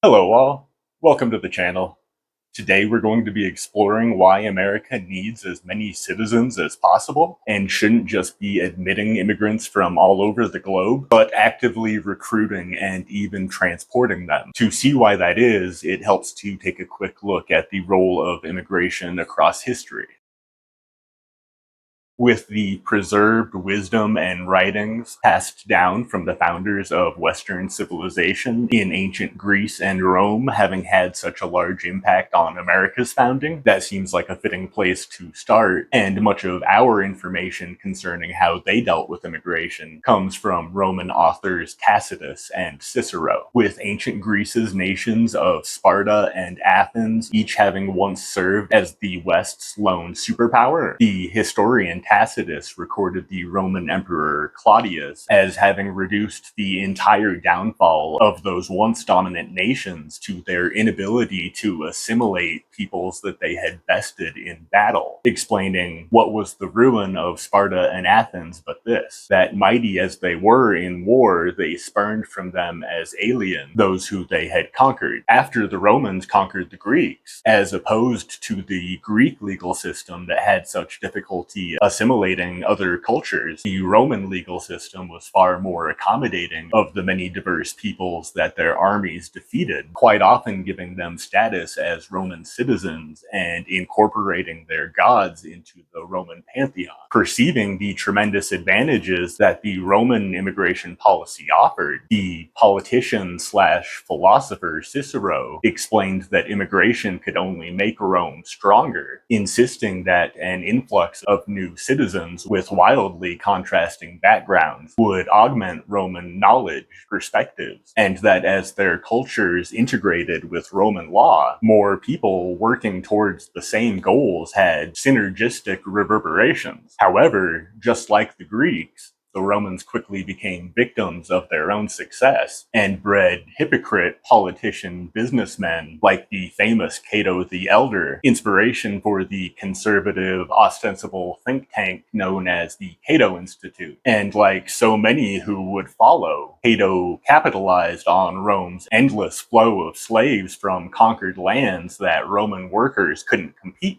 Hello all, welcome to the channel. Today we're going to be exploring why America needs as many citizens as possible and shouldn't just be admitting immigrants from all over the globe, but actively recruiting and even transporting them. To see why that is, it helps to take a quick look at the role of immigration across history. With the preserved wisdom and writings passed down from the founders of Western civilization in ancient Greece and Rome having had such a large impact on America's founding, that seems like a fitting place to start, and much of our information concerning how they dealt with immigration comes from Roman authors Tacitus and Cicero, with ancient Greece's nations of Sparta and Athens each having once served as the West's lone superpower. The historian Tacitus recorded the Roman Emperor Claudius as having reduced the entire downfall of those once dominant nations to their inability to assimilate peoples that they had bested in battle, explaining what was the ruin of Sparta and Athens but this, that mighty as they were in war, they spurned from them as alien those who they had conquered. After the Romans conquered the Greeks, as opposed to the Greek legal system that had such difficulty assimilating other cultures, the Roman legal system was far more accommodating of the many diverse peoples that their armies defeated, quite often giving them status as Roman citizens and incorporating their gods into the Roman pantheon. Perceiving the tremendous advantages that the Roman immigration policy offered, the politician slash philosopher Cicero explained that immigration could only make Rome stronger, insisting that an influx of new citizens with wildly contrasting backgrounds would augment Roman knowledge, perspectives, and that as their cultures integrated with Roman law, more people working towards the same goals had synergistic reverberations. However, just like the Greeks, the Romans quickly became victims of their own success and bred hypocrite politician businessmen like the famous Cato the Elder, inspiration for the conservative, ostensible think tank known as the Cato Institute. And like so many who would follow, Cato capitalized on Rome's endless flow of slaves from conquered lands that Roman workers couldn't compete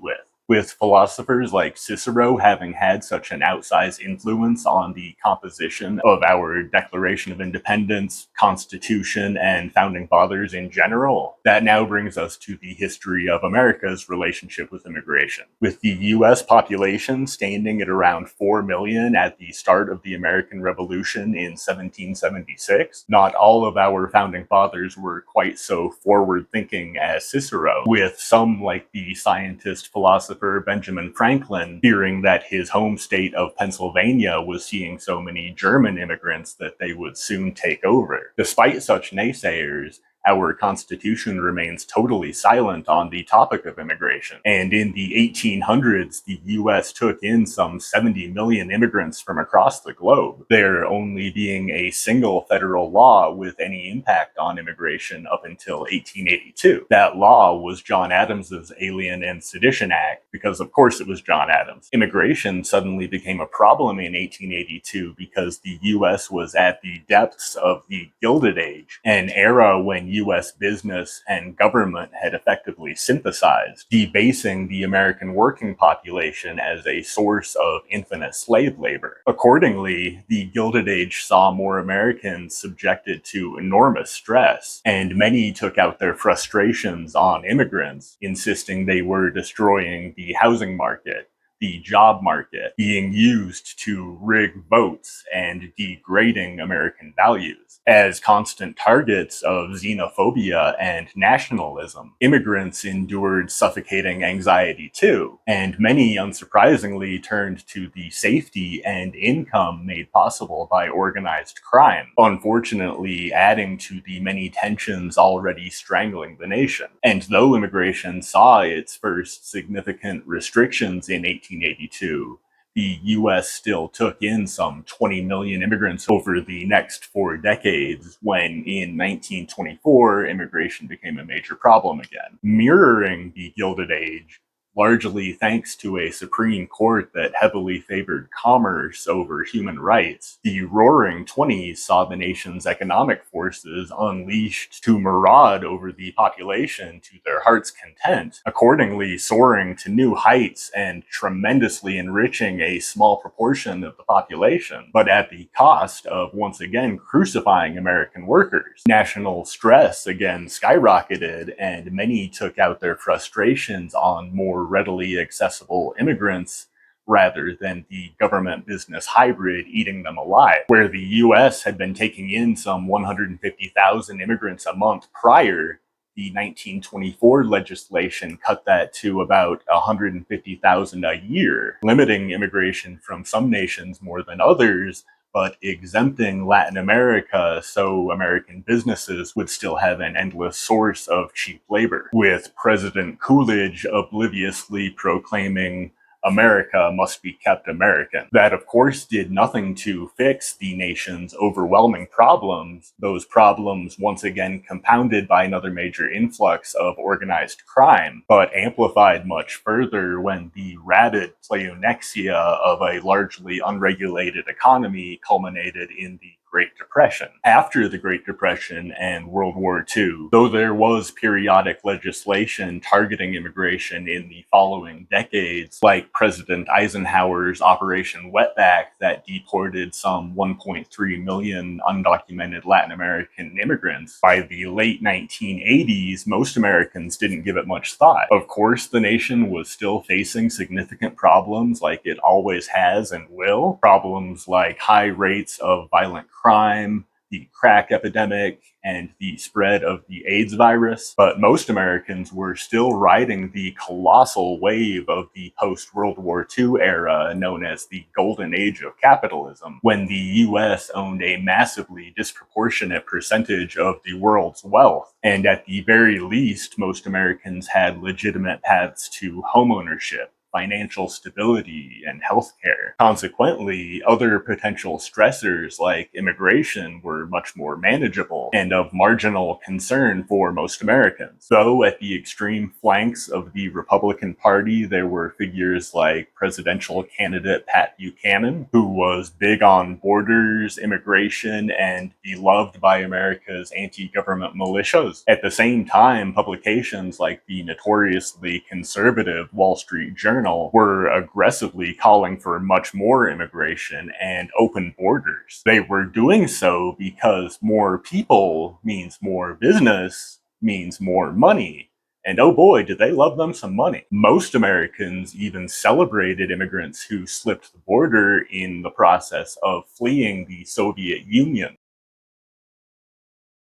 with philosophers like Cicero having had such an outsized influence on the composition of our Declaration of Independence, Constitution, and Founding Fathers in general. That now brings us to the history of America's relationship with immigration. With the US population standing at around 4 million at the start of the American Revolution in 1776, not all of our founding fathers were quite so forward-thinking as Cicero, with some like the scientist philosopher Benjamin Franklin fearing that his home state of Pennsylvania was seeing so many German immigrants that they would soon take over. Despite such naysayers, our Constitution remains totally silent on the topic of immigration. And in the 1800s, the US took in some 70 million immigrants from across the globe, there only being a single federal law with any impact on immigration up until 1882. That law was John Adams's Alien and Sedition Act, because of course it was John Adams. Immigration suddenly became a problem in 1882 because the US was at the depths of the Gilded Age, an era when US business and government had effectively synthesized, debasing the American working population as a source of infinite slave labor. Accordingly, the Gilded Age saw more Americans subjected to enormous stress, and many took out their frustrations on immigrants, insisting they were destroying the housing market, the job market, being used to rig votes, and degrading American values. As constant targets of xenophobia and nationalism, immigrants endured suffocating anxiety too, and many unsurprisingly turned to the safety and income made possible by organized crime, unfortunately adding to the many tensions already strangling the nation. And though immigration saw its first significant restrictions in 1882, the US still took in some 20 million immigrants over the next 4 decades, when in 1924, immigration became a major problem again. Mirroring the Gilded Age, largely thanks to a Supreme Court that heavily favored commerce over human rights. The Roaring Twenties saw the nation's economic forces unleashed to maraud over the population to their heart's content, accordingly soaring to new heights and tremendously enriching a small proportion of the population, but at the cost of once again crucifying American workers. National stress again skyrocketed, and many took out their frustrations on more readily accessible immigrants rather than the government business hybrid eating them alive. Where the US had been taking in some 150,000 immigrants a month prior, the 1924 legislation cut that to about 150,000 a year, limiting immigration from some nations more than others, but exempting Latin America so American businesses would still have an endless source of cheap labor, with President Coolidge obliviously proclaiming America must be kept American. That, of course, did nothing to fix the nation's overwhelming problems, those problems once again compounded by another major influx of organized crime, but amplified much further when the rabid pleonexia of a largely unregulated economy culminated in the Great Depression. After the Great Depression and World War II, though there was periodic legislation targeting immigration in the following decades, like President Eisenhower's Operation Wetback that deported some 1.3 million undocumented Latin American immigrants, by the late 1980s, most Americans didn't give it much thought. Of course, the nation was still facing significant problems like it always has and will. Problems like high rates of violent crime, the crack epidemic, and the spread of the AIDS virus, but most Americans were still riding the colossal wave of the post-World War II era known as the Golden Age of capitalism, when the US owned a massively disproportionate percentage of the world's wealth, and at the very least, most Americans had legitimate paths to homeownership, financial stability, and healthcare. Consequently, other potential stressors like immigration were much more manageable and of marginal concern for most Americans. Though at the extreme flanks of the Republican Party, there were figures like presidential candidate Pat Buchanan, who was big on borders, immigration, and beloved by America's anti-government militias. At the same time, publications like the notoriously conservative Wall Street Journal were aggressively calling for much more immigration and open borders. They were doing so because more people means more business means more money. And oh boy, did they love them some money. Most Americans even celebrated immigrants who slipped the border in the process of fleeing the Soviet Union.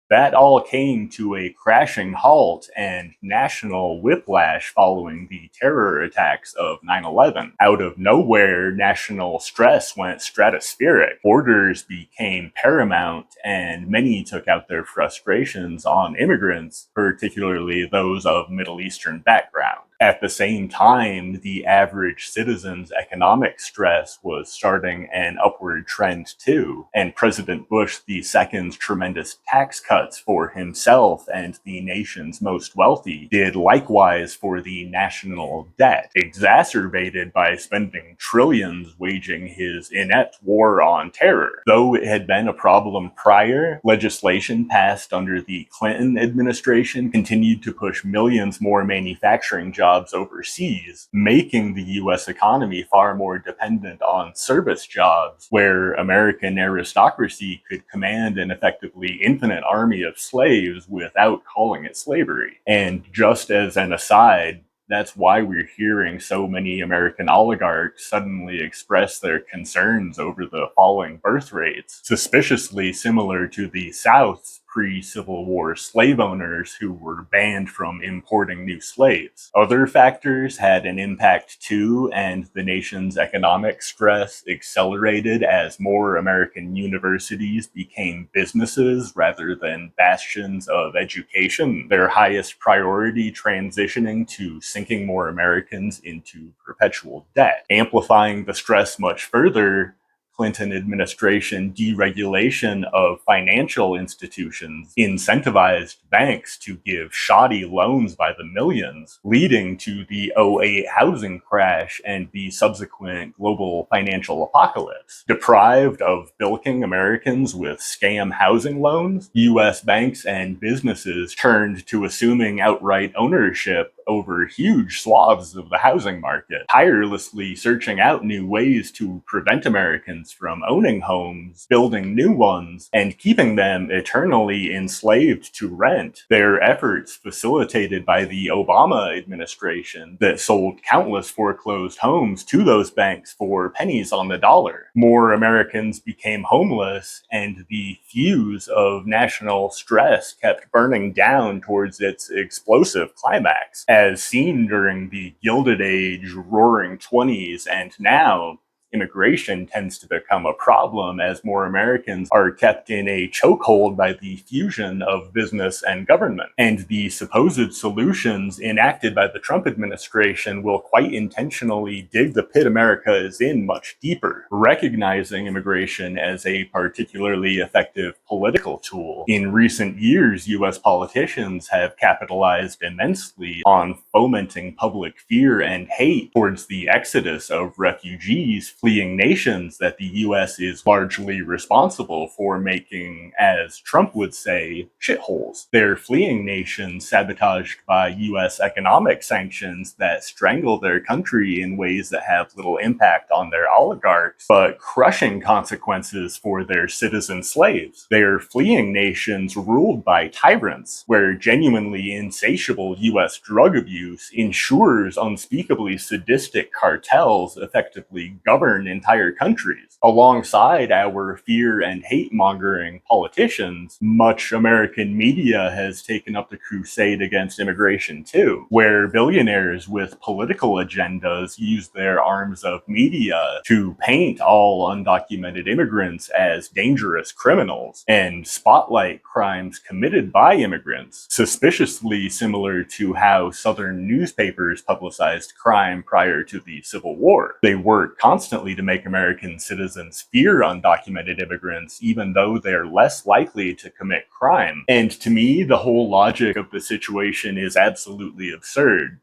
That all came to a crashing halt and national whiplash following the terror attacks of 9/11. Out of nowhere, national stress went stratospheric. Borders became paramount, and many took out their frustrations on immigrants, particularly those of Middle Eastern background. At the same time, the average citizen's economic stress was starting an upward trend too, and President Bush II's tremendous tax cuts for himself and the nation's most wealthy did likewise for the national debt, exacerbated by spending trillions waging his inept war on terror. Though it had been a problem prior, legislation passed under the Clinton administration continued to push millions more manufacturing jobs overseas, making the US economy far more dependent on service jobs, where American aristocracy could command an effectively infinite army of slaves without calling it slavery. And just as an aside, that's why we're hearing so many American oligarchs suddenly express their concerns over the falling birth rates, suspiciously similar to the South's pre-Civil War slave owners who were banned from importing new slaves. Other factors had an impact too, and the nation's economic stress accelerated as more American universities became businesses rather than bastions of education, their highest priority transitioning to sinking more Americans into perpetual debt. Amplifying the stress much further, Clinton administration deregulation of financial institutions incentivized banks to give shoddy loans by the millions, leading to the '08 housing crash and the subsequent global financial apocalypse. Deprived of bilking Americans with scam housing loans, US banks and businesses turned to assuming outright ownership over huge swaths of the housing market, tirelessly searching out new ways to prevent Americans from owning homes, building new ones, and keeping them eternally enslaved to rent. Their efforts facilitated by the Obama administration that sold countless foreclosed homes to those banks for pennies on the dollar. More Americans became homeless, and the fuse of national stress kept burning down towards its explosive climax, as seen during the Gilded Age, Roaring '20s, and now immigration tends to become a problem as more Americans are kept in a chokehold by the fusion of business and government. And the supposed solutions enacted by the Trump administration will quite intentionally dig the pit America is in much deeper, recognizing immigration as a particularly effective political tool. In recent years, US politicians have capitalized immensely on fomenting public fear and hate towards the exodus of refugees fleeing nations that the US is largely responsible for making, as Trump would say, shitholes. They're fleeing nations sabotaged by US economic sanctions that strangle their country in ways that have little impact on their oligarchs, but crushing consequences for their citizen slaves. They're fleeing nations ruled by tyrants, where genuinely insatiable US drug abuse ensures unspeakably sadistic cartels effectively govern entire countries. Alongside our fear and hate-mongering politicians, much American media has taken up the crusade against immigration too, where billionaires with political agendas use their arms of media to paint all undocumented immigrants as dangerous criminals and spotlight crimes committed by immigrants, suspiciously similar to how Southern newspapers publicized crime prior to the Civil War. They work constantly to make American citizens fear undocumented immigrants, even though they're less likely to commit crime. And to me, the whole logic of the situation is absolutely absurd.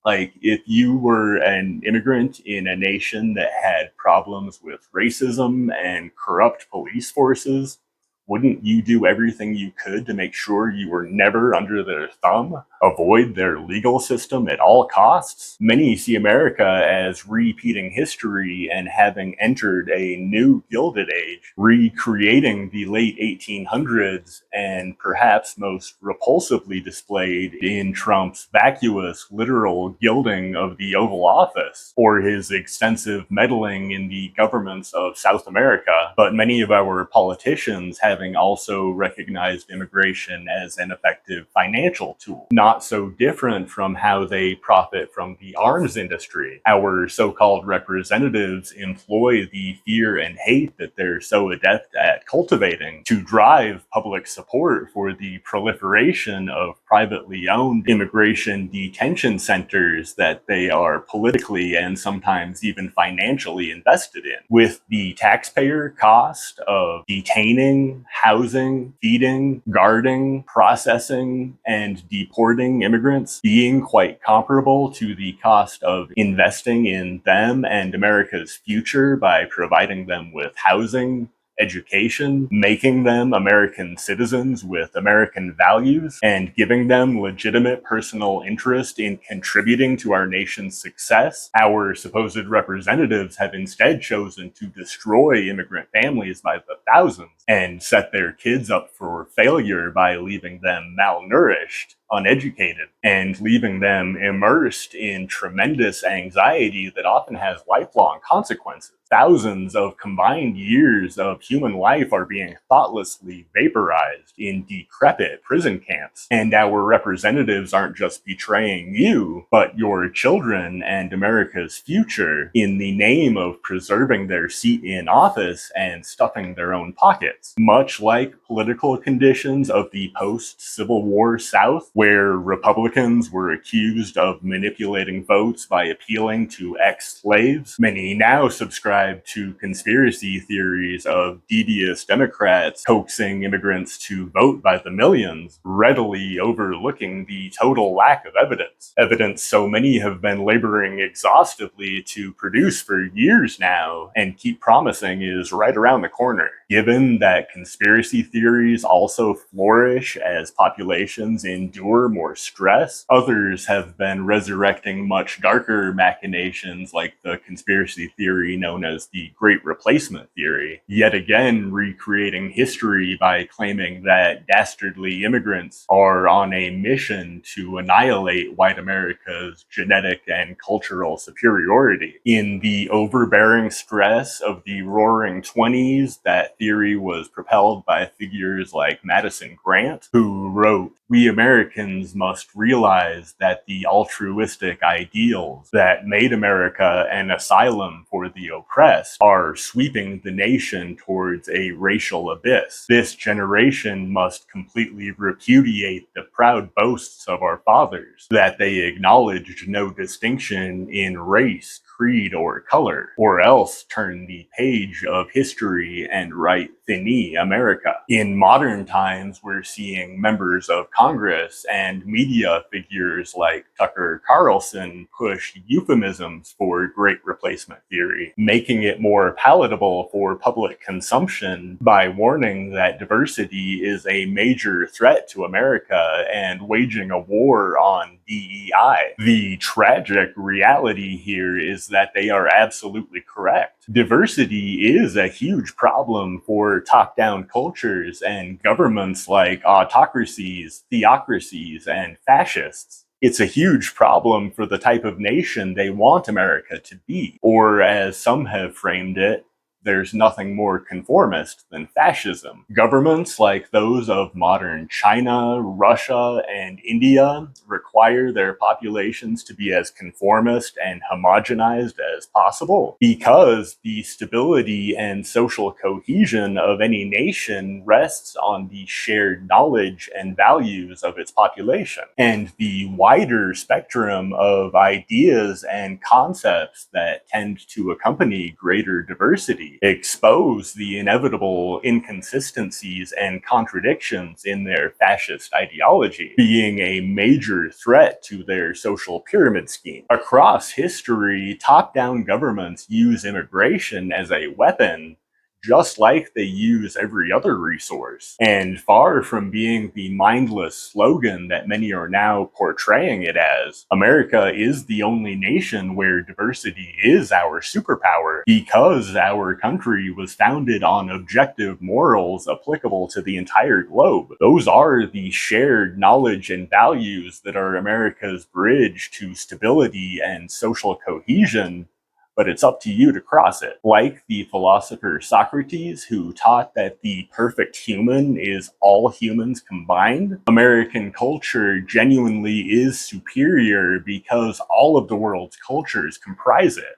Like, if you were an immigrant in a nation that had problems with racism and corrupt police forces, wouldn't you do everything you could to make sure you were never under their thumb? Avoid their legal system at all costs? Many see America as repeating history and having entered a new Gilded Age, recreating the late 1800s and perhaps most repulsively displayed in Trump's vacuous, literal gilding of the Oval Office, or his extensive meddling in the governments of South America. But many of our politicians having also recognized immigration as an effective financial tool, not so different from how they profit from the arms industry. Our so-called representatives employ the fear and hate that they're so adept at cultivating to drive public support for the proliferation of privately owned immigration detention centers that they are politically and sometimes even financially invested in, with the taxpayer cost of detaining, housing, feeding, guarding, processing, and deporting immigrants being quite comparable to the cost of investing in them and America's future by providing them with housing, education, making them American citizens with American values, and giving them legitimate personal interest in contributing to our nation's success. Our supposed representatives have instead chosen to destroy immigrant families by the thousands and set their kids up for failure by leaving them malnourished, uneducated, and leaving them immersed in tremendous anxiety that often has lifelong consequences. Thousands of combined years of human life are being thoughtlessly vaporized in decrepit prison camps. And our representatives aren't just betraying you, but your children and America's future in the name of preserving their seat in office and stuffing their own pockets. Much like political conditions of the post-Civil War South, where Republicans were accused of manipulating votes by appealing to ex-slaves. Many now subscribe to conspiracy theories of devious Democrats coaxing immigrants to vote by the millions, readily overlooking the total lack of evidence. Evidence so many have been laboring exhaustively to produce for years now and keep promising is right around the corner. Given that conspiracy theories also flourish as populations endure more stress, others have been resurrecting much darker machinations like the conspiracy theory known as the Great Replacement theory, yet again recreating history by claiming that dastardly immigrants are on a mission to annihilate white America's genetic and cultural superiority. In the overbearing stress of the Roaring Twenties, that theory was propelled by figures like Madison Grant, who wrote, "We Americans must realize that the altruistic ideals that made America an asylum for the oppressed are sweeping the nation towards a racial abyss. This generation must completely repudiate the proud boasts of our fathers, that they acknowledged no distinction in race, creed, or color, or else turn the page of history and write Finis America." In modern times, we're seeing members of Congress and media figures like Tucker Carlson push euphemisms for Great Replacement theory, making it more palatable for public consumption by warning that diversity is a major threat to America and waging a war on DEI. The tragic reality here is that they are absolutely correct. Diversity is a huge problem for top-down cultures and governments like autocracies, theocracies, and fascists. It's a huge problem for the type of nation they want America to be. Or as some have framed it, there's nothing more conformist than fascism. Governments like those of modern China, Russia, and India require their populations to be as conformist and homogenized as possible because the stability and social cohesion of any nation rests on the shared knowledge and values of its population. And the wider spectrum of ideas and concepts that tend to accompany greater diversity expose the inevitable inconsistencies and contradictions in their fascist ideology, being a major threat to their social pyramid scheme. Across history, top-down governments use immigration as a weapon just like they use every other resource. And far from being the mindless slogan that many are now portraying it as, America is the only nation where diversity is our superpower because our country was founded on objective morals applicable to the entire globe. Those are the shared knowledge and values that are America's bridge to stability and social cohesion, but it's up to you to cross it. Like the philosopher Socrates, who taught that the perfect human is all humans combined, American culture genuinely is superior because all of the world's cultures comprise it.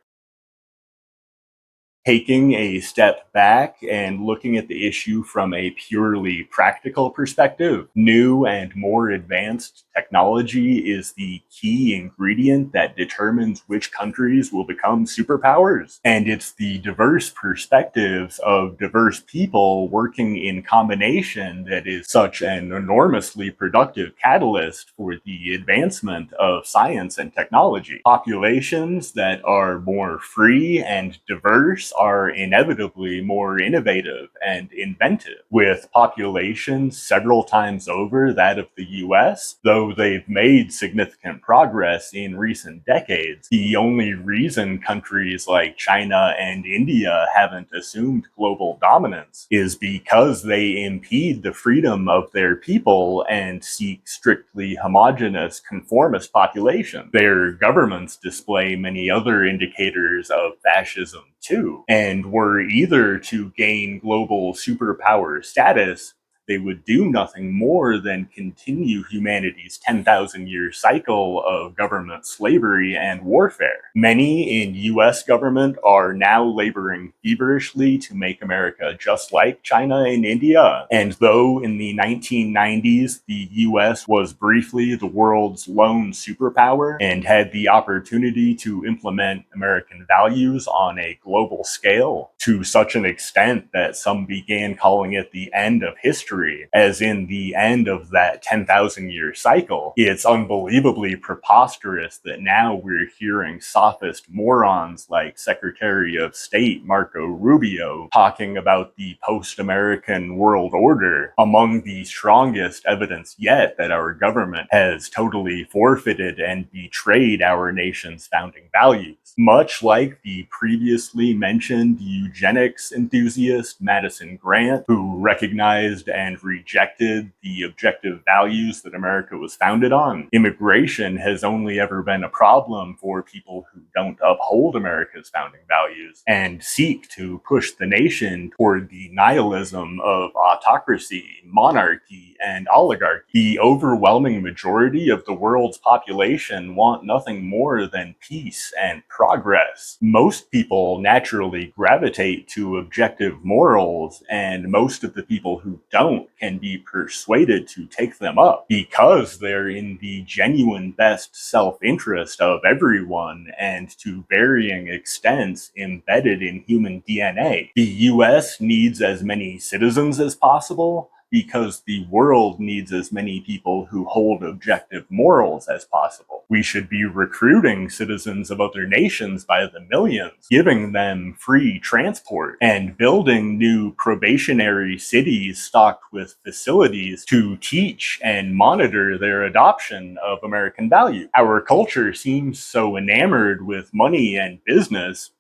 Taking a step back and looking at the issue from a purely practical perspective, new and more advanced technology is the key ingredient that determines which countries will become superpowers. And it's the diverse perspectives of diverse people working in combination that is such an enormously productive catalyst for the advancement of science and technology. Populations that are more free and diverse are inevitably more innovative and inventive, with populations several times over that of the US. Though they've made significant progress in recent decades, the only reason countries like China and India haven't assumed global dominance is because they impede the freedom of their people and seek strictly homogeneous conformist populations. Their governments display many other indicators of fascism too, and were either to gain global superpower status they would do nothing more than continue humanity's 10,000 year cycle of government slavery and warfare. Many in US government are now laboring feverishly to make America just like China and India. And though in the 1990s the US was briefly the world's lone superpower and had the opportunity to implement American values on a global scale to such an extent that some began calling it the end of history, as in the end of that 10,000 year cycle, it's unbelievably preposterous that now we're hearing sophist morons like Secretary of State Marco Rubio talking about the post-American world order, among the strongest evidence yet that our government has totally forfeited and betrayed our nation's founding values. Much like the previously mentioned eugenics enthusiast Madison Grant, who recognized and rejected the objective values that America was founded on, immigration has only ever been a problem for people who don't uphold America's founding values and seek to push the nation toward the nihilism of autocracy, monarchy, and oligarchy. The overwhelming majority of the world's population want nothing more than peace and progress. Most people naturally gravitate to objective morals, and most of the people who don't can be persuaded to take them up because they're in the genuine best self-interest of everyone and to varying extents embedded in human DNA. The US needs as many citizens as possible because the world needs as many people who hold objective morals as possible. We should be recruiting citizens of other nations by the millions, giving them free transport, and building new probationary cities stocked with facilities to teach and monitor their adoption of American value. Our culture seems so enamored with money and business.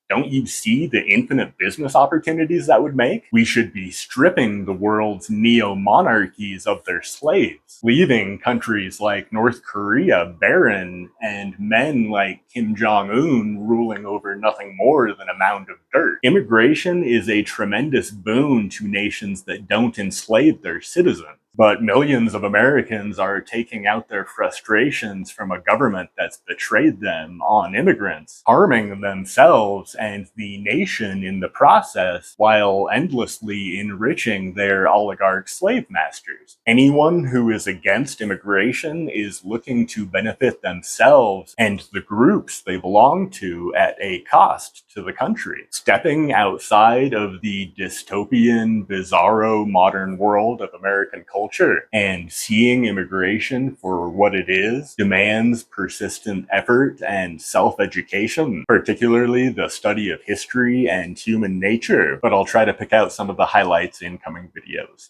Don't you see the infinite business opportunities that would make? We should be stripping the world's neo-monarchies of their slaves, leaving countries like North Korea barren and men like Kim Jong-un ruling over nothing more than a mound of dirt. Immigration is a tremendous boon to nations that don't enslave their citizens. But millions of Americans are taking out their frustrations from a government that's betrayed them on immigrants, harming themselves and the nation in the process, while endlessly enriching their oligarch slave masters. Anyone who is against immigration is looking to benefit themselves and the groups they belong to at a cost to the country. Stepping outside of the dystopian, bizarro modern world of American culture and seeing immigration for what it is demands persistent effort and self-education, particularly the study of history and human nature, but I'll try to pick out some of the highlights in coming videos.